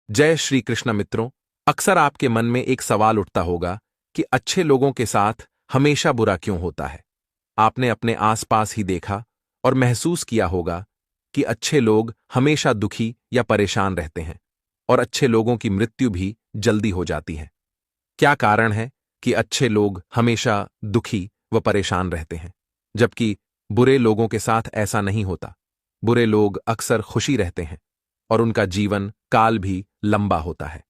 जय श्री कृष्ण मित्रों। अक्सर आपके मन में एक सवाल उठता होगा कि अच्छे लोगों के साथ हमेशा बुरा क्यों होता है। आपने अपने आसपास ही देखा और महसूस किया होगा कि अच्छे लोग हमेशा दुखी या परेशान रहते हैं और अच्छे लोगों की मृत्यु भी जल्दी हो जाती है। क्या कारण है कि अच्छे लोग हमेशा दुखी व परेशान रहते हैं, जबकि बुरे लोगों के साथ ऐसा नहीं होता। बुरे लोग अक्सर खुशी रहते हैं और उनका जीवन काल भी लंबा होता है।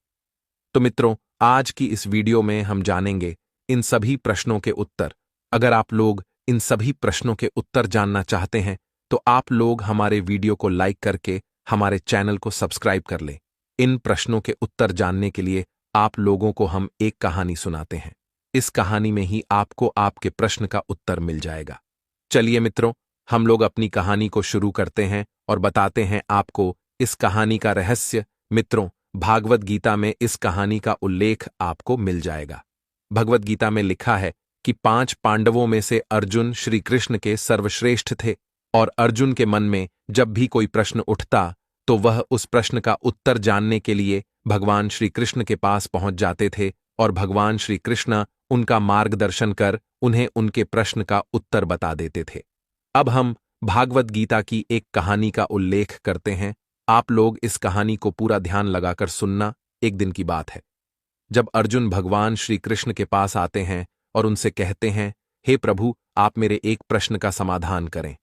तो मित्रों, आज की इस वीडियो में हम जानेंगे इन सभी प्रश्नों के उत्तर। अगर आप लोग इन सभी प्रश्नों के उत्तर जानना चाहते हैं तो आप लोग हमारे वीडियो को लाइक करके हमारे चैनल को सब्सक्राइब कर लें। इन प्रश्नों के उत्तर जानने के लिए आप लोगों को हम एक कहानी सुनाते हैं। इस कहानी में ही आपको आपके प्रश्न का उत्तर मिल जाएगा। चलिए मित्रों, हम लोग अपनी कहानी को शुरू करते हैं और बताते हैं आपको इस कहानी का रहस्य। मित्रों, भागवत गीता में इस कहानी का उल्लेख आपको मिल जाएगा। भगवत गीता में लिखा है कि 5 पांडवों में से अर्जुन श्री कृष्ण के सर्वश्रेष्ठ थे और अर्जुन के मन में जब भी कोई प्रश्न उठता तो वह उस प्रश्न का उत्तर जानने के लिए भगवान श्री कृष्ण के पास पहुंच जाते थे और भगवान श्री कृष्ण उनका मार्गदर्शन कर उन्हें उनके प्रश्न का उत्तर बता देते थे। अब हम भागवत गीता की एक कहानी का उल्लेख करते हैं। आप लोग इस कहानी को पूरा ध्यान लगाकर सुनना। एक दिन की बात है जब अर्जुन भगवान श्री कृष्ण के पास आते हैं और उनसे कहते हैं, हे प्रभु, आप मेरे एक प्रश्न का समाधान करें।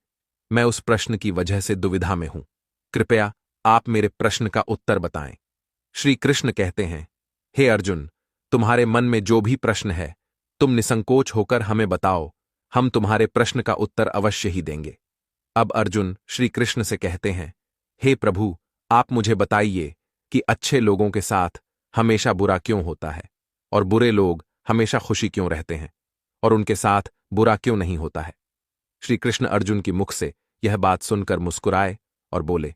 मैं उस प्रश्न की वजह से दुविधा में हूं। कृपया आप मेरे प्रश्न का उत्तर बताएं। श्री कृष्ण कहते हैं, हे अर्जुन, तुम्हारे मन में जो भी प्रश्न है तुम निसंकोच होकर हमें बताओ, हम तुम्हारे प्रश्न का उत्तर अवश्य ही देंगे। अब अर्जुन श्री कृष्ण से कहते हैं, हे प्रभु, आप मुझे बताइए कि अच्छे लोगों के साथ हमेशा बुरा क्यों होता है और बुरे लोग हमेशा खुशी क्यों रहते हैं और उनके साथ बुरा क्यों नहीं होता है। श्री कृष्ण अर्जुन की मुख से यह बात सुनकर मुस्कुराए और बोले,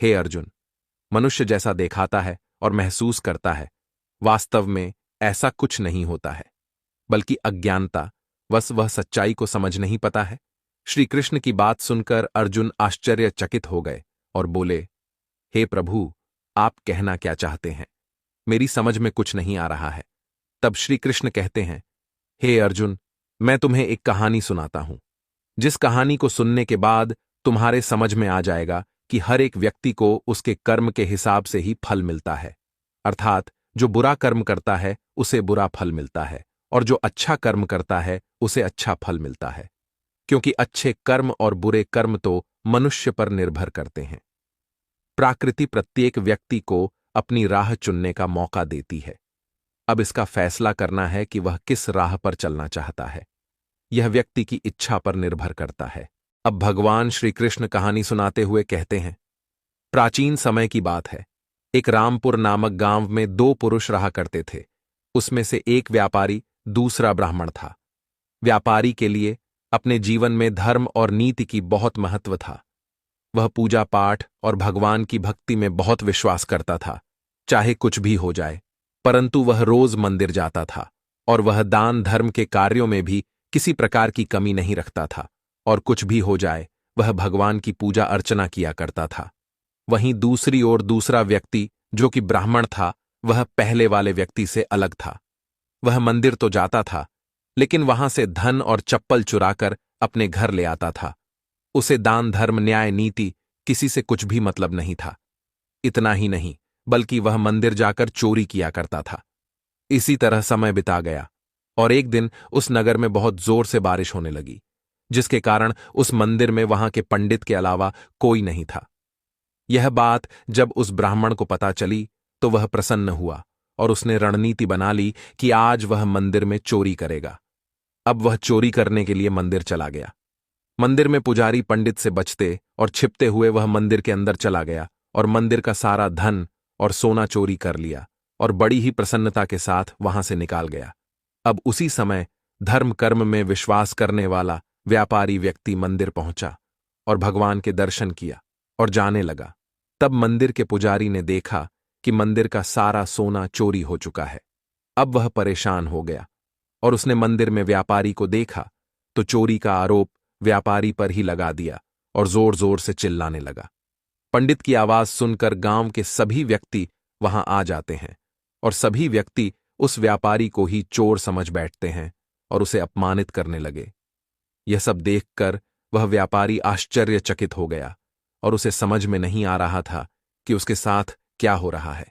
हे अर्जुन, मनुष्य जैसा दिखाता है और महसूस करता है, वास्तव में ऐसा कुछ नहीं होता है, बल्कि अज्ञानता वश वह सच्चाई को समझ नहीं पाता है। श्री कृष्ण की बात सुनकर अर्जुन आश्चर्यचकित हो गए और बोले, हे प्रभु, आप कहना क्या चाहते हैं? मेरी समझ में कुछ नहीं आ रहा है। तब श्री कृष्ण कहते हैं, हे अर्जुन, मैं तुम्हें एक कहानी सुनाता हूं, जिस कहानी को सुनने के बाद तुम्हारे समझ में आ जाएगा कि हर एक व्यक्ति को उसके कर्म के हिसाब से ही फल मिलता है। अर्थात जो बुरा कर्म करता है उसे बुरा फल मिलता है और जो अच्छा कर्म करता है उसे अच्छा फल मिलता है, क्योंकि अच्छे कर्म और बुरे कर्म तो मनुष्य पर निर्भर करते हैं। प्रकृति प्रत्येक व्यक्ति को अपनी राह चुनने का मौका देती है। अब इसका फैसला करना है कि वह किस राह पर चलना चाहता है। यह व्यक्ति की इच्छा पर निर्भर करता है। अब भगवान श्री कृष्ण कहानी सुनाते हुए कहते हैं, प्राचीन समय की बात है। एक रामपुर नामक गांव में 2 पुरुष रहा करते थे। उसमें से एक व्यापारी, दूसरा ब्राह्मण था। व्यापारी के लिए अपने जीवन में धर्म और नीति की बहुत महत्व था। वह पूजा पाठ और भगवान की भक्ति में बहुत विश्वास करता था, चाहे कुछ भी हो जाए। परंतु वह रोज मंदिर जाता था और वह दान धर्म के कार्यों में भी किसी प्रकार की कमी नहीं रखता था और कुछ भी हो जाए वह भगवान की पूजा अर्चना किया करता था। वहीं दूसरी ओर दूसरा व्यक्ति, जो कि ब्राह्मण था, वह पहले वाले व्यक्ति से अलग था। वह मंदिर तो जाता था, लेकिन वहां से धन और चप्पल चुराकर अपने घर ले आता था। उसे दान धर्म न्याय नीति किसी से कुछ भी मतलब नहीं था। इतना ही नहीं, बल्कि वह मंदिर जाकर चोरी किया करता था। इसी तरह समय बिता गया और एक दिन उस नगर में बहुत जोर से बारिश होने लगी, जिसके कारण उस मंदिर में वहां के पंडित के अलावा कोई नहीं था। यह बात जब उस ब्राह्मण को पता चली तो वह प्रसन्न हुआ और उसने रणनीति बना ली कि आज वह मंदिर में चोरी करेगा। अब वह चोरी करने के लिए मंदिर चला गया। मंदिर में पुजारी पंडित से बचते और छिपते हुए वह मंदिर के अंदर चला गया और मंदिर का सारा धन और सोना चोरी कर लिया और बड़ी ही प्रसन्नता के साथ वहां से निकाल गया। अब उसी समय धर्म कर्म में विश्वास करने वाला व्यापारी व्यक्ति मंदिर पहुंचा और भगवान के दर्शन किया और जाने लगा। तब मंदिर के पुजारी ने देखा कि मंदिर का सारा सोना चोरी हो चुका है। अब वह परेशान हो गया और उसने मंदिर में व्यापारी को देखा तो चोरी का आरोप व्यापारी पर ही लगा दिया और जोर जोर से चिल्लाने लगा। पंडित की आवाज सुनकर गांव के सभी व्यक्ति वहां आ जाते हैं और सभी व्यक्ति उस व्यापारी को ही चोर समझ बैठते हैं और उसे अपमानित करने लगे। यह सब देखकर वह व्यापारी आश्चर्यचकित हो गया और उसे समझ में नहीं आ रहा था कि उसके साथ क्या हो रहा है।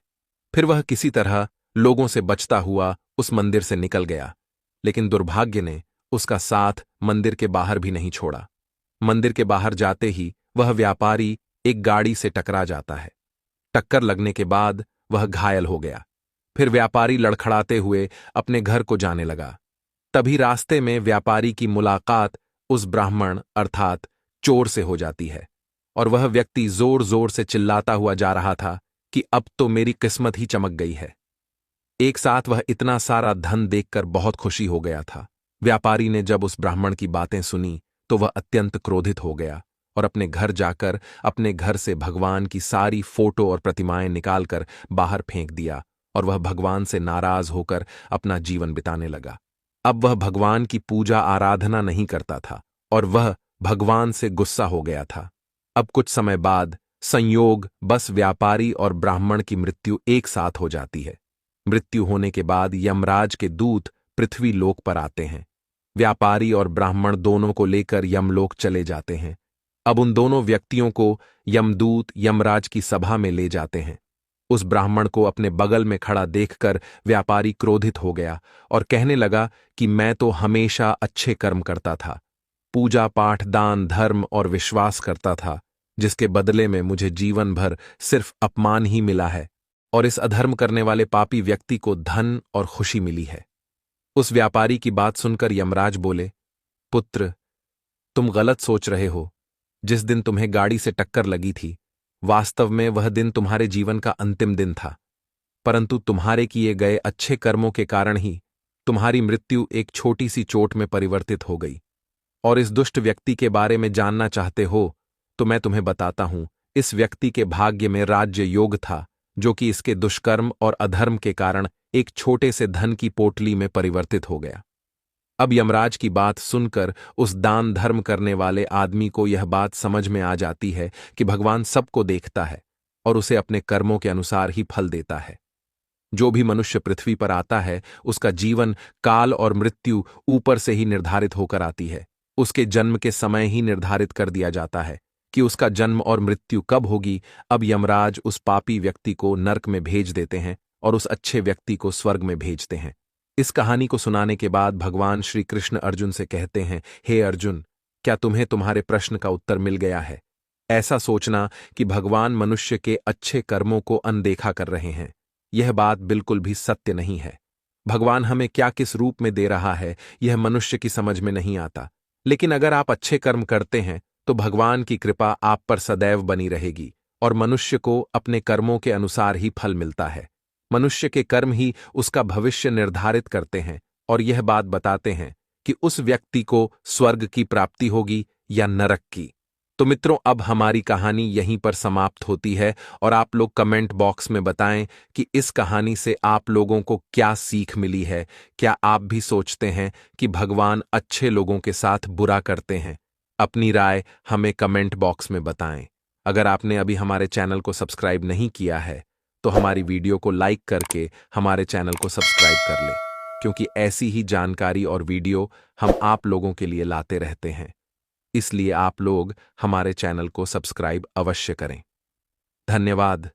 फिर वह किसी तरह लोगों से बचता हुआ उस मंदिर से निकल गया, लेकिन दुर्भाग्य ने उसका साथ मंदिर के बाहर भी नहीं छोड़ा। मंदिर के बाहर जाते ही वह व्यापारी एक गाड़ी से टकरा जाता है। टक्कर लगने के बाद वह घायल हो गया। फिर व्यापारी लड़खड़ाते हुए अपने घर को जाने लगा। तभी रास्ते में व्यापारी की मुलाकात उस ब्राह्मण अर्थात चोर से हो जाती है और वह व्यक्ति जोर जोर से चिल्लाता हुआ जा रहा था कि अब तो मेरी किस्मत ही चमक गई है। एक साथ वह इतना सारा धन देखकर बहुत खुशी हो गया था। व्यापारी ने जब उस ब्राह्मण की बातें सुनी तो वह अत्यंत क्रोधित हो गया और अपने घर जाकर अपने घर से भगवान की सारी फोटो और प्रतिमाएं निकालकर बाहर फेंक दिया और वह भगवान से नाराज होकर अपना जीवन बिताने लगा। अब वह भगवान की पूजा आराधना नहीं करता था और वह भगवान से गुस्सा हो गया था। अब कुछ समय बाद संयोग बस व्यापारी और ब्राह्मण की मृत्यु एक साथ हो जाती है। मृत्यु होने के बाद यमराज के दूत पृथ्वी लोक पर आते हैं। व्यापारी और ब्राह्मण दोनों को लेकर यमलोक चले जाते हैं। अब उन दोनों व्यक्तियों को यमदूत यमराज की सभा में ले जाते हैं। उस ब्राह्मण को अपने बगल में खड़ा देखकर व्यापारी क्रोधित हो गया और कहने लगा कि मैं तो हमेशा अच्छे कर्म करता था, पूजा पाठ दान धर्म और विश्वास करता था, जिसके बदले में मुझे जीवन भर सिर्फ अपमान ही मिला है और इस अधर्म करने वाले पापी व्यक्ति को धन और खुशी मिली है। उस व्यापारी की बात सुनकर यमराज बोले, पुत्र, तुम गलत सोच रहे हो। जिस दिन तुम्हें गाड़ी से टक्कर लगी थी, वास्तव में वह दिन तुम्हारे जीवन का अंतिम दिन था, परंतु तुम्हारे किए गए अच्छे कर्मों के कारण ही तुम्हारी मृत्यु एक छोटी सी चोट में परिवर्तित हो गई। और इस दुष्ट व्यक्ति के बारे में जानना चाहते हो तो मैं तुम्हें बताता हूं। इस व्यक्ति के भाग्य में राज्य योग था, जो कि इसके दुष्कर्म और अधर्म के कारण एक छोटे से धन की पोटली में परिवर्तित हो गया। अब यमराज की बात सुनकर उस दान धर्म करने वाले आदमी को यह बात समझ में आ जाती है कि भगवान सबको देखता है और उसे अपने कर्मों के अनुसार ही फल देता है। जो भी मनुष्य पृथ्वी पर आता है, उसका जीवन काल और मृत्यु ऊपर से ही निर्धारित होकर आती है। उसके जन्म के समय ही निर्धारित कर दिया जाता है कि उसका जन्म और मृत्यु कब होगी। अब यमराज उस पापी व्यक्ति को नरक में भेज देते हैं और उस अच्छे व्यक्ति को स्वर्ग में भेजते हैं। इस कहानी को सुनाने के बाद भगवान श्री कृष्ण अर्जुन से कहते हैं, हे अर्जुन, क्या तुम्हें तुम्हारे प्रश्न का उत्तर मिल गया है? ऐसा सोचना कि भगवान मनुष्य के अच्छे कर्मों को अनदेखा कर रहे हैं, यह बात बिल्कुल भी सत्य नहीं है। भगवान हमें क्या किस रूप में दे रहा है, यह मनुष्य की समझ में नहीं आता। लेकिन अगर आप अच्छे कर्म करते हैं तो भगवान की कृपा आप पर सदैव बनी रहेगी और मनुष्य को अपने कर्मों के अनुसार ही फल मिलता है। मनुष्य के कर्म ही उसका भविष्य निर्धारित करते हैं और यह बात बताते हैं कि उस व्यक्ति को स्वर्ग की प्राप्ति होगी या नरक की। तो मित्रों, अब हमारी कहानी यहीं पर समाप्त होती है और आप लोग कमेंट बॉक्स में बताएं कि इस कहानी से आप लोगों को क्या सीख मिली है। क्या आप भी सोचते हैं कि भगवान अच्छे लोगों के साथ बुरा करते हैं? अपनी राय हमें कमेंट बॉक्स में बताएं। अगर आपने अभी हमारे चैनल को सब्सक्राइब नहीं किया है तो हमारी वीडियो को लाइक करके हमारे चैनल को सब्सक्राइब कर लें, क्योंकि ऐसी ही जानकारी और वीडियो हम आप लोगों के लिए लाते रहते हैं। इसलिए आप लोग हमारे चैनल को सब्सक्राइब अवश्य करें। धन्यवाद।